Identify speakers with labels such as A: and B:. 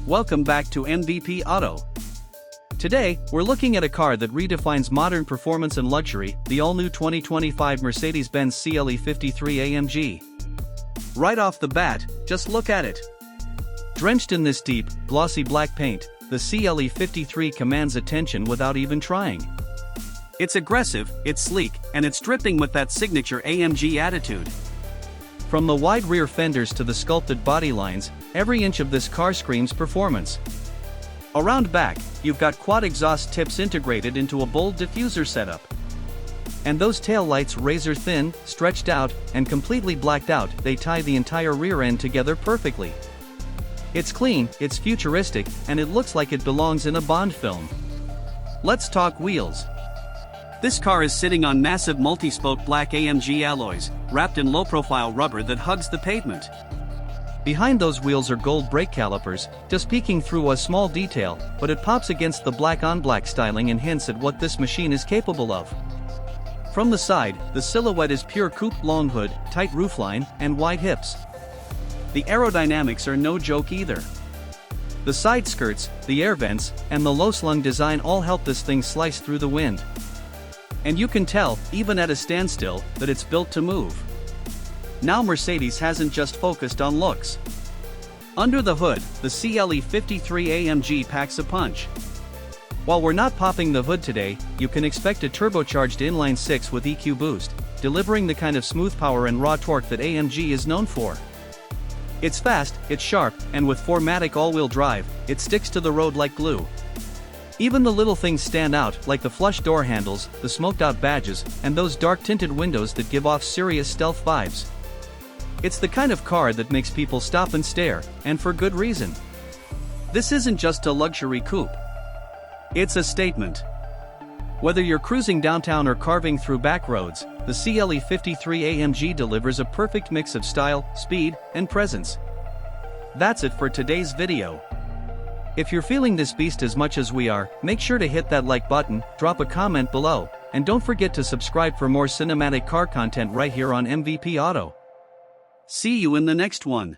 A: Welcome back to MVP Auto. Today, we're looking at a car that redefines modern performance and luxury, the all-new 2025 Mercedes-Benz CLE53 AMG. Right off the bat, just look at it. Drenched in this deep, glossy black paint, the CLE53 commands attention without even trying. It's aggressive, it's sleek, and it's dripping with that signature AMG attitude. From the wide rear fenders to the sculpted body lines, every inch of this car screams performance. Around back, you've got quad exhaust tips integrated into a bold diffuser setup. And those tail lights razor thin, stretched out, and completely blacked out, they tie the entire rear end together perfectly. It's clean, it's futuristic, and it looks like it belongs in a Bond film. Let's talk wheels. This car is sitting on massive multi-spoke black AMG alloys, wrapped in low-profile rubber that hugs the pavement. Behind those wheels are gold brake calipers, just peeking through a small detail, but it pops against the black-on-black styling and hints at what this machine is capable of. From the side, the silhouette is pure coupe long hood, tight roofline, and wide hips. The aerodynamics are no joke either. The side skirts, the air vents, and the low-slung design all help this thing slice through the wind. And you can tell, even at a standstill, that it's built to move. Now Mercedes hasn't just focused on looks. Under the hood, the CLE53 AMG packs a punch. While we're not popping the hood today, you can expect a turbocharged inline-6 with EQ boost, delivering the kind of smooth power and raw torque that AMG is known for. It's fast, it's sharp, and with 4MATIC all-wheel drive, it sticks to the road like glue. Even the little things stand out, like the flush door handles, the smoked-out badges, and those dark-tinted windows that give off serious stealth vibes. It's the kind of car that makes people stop and stare, and for good reason. This isn't just a luxury coupe. It's a statement. Whether you're cruising downtown or carving through back roads, the CLE53 AMG delivers a perfect mix of style, speed, and presence. That's it for today's video. If you're feeling this beast as much as we are, make sure to hit that like button, drop a comment below, and don't forget to subscribe for more cinematic car content right here on MVP Auto. See you in the next one.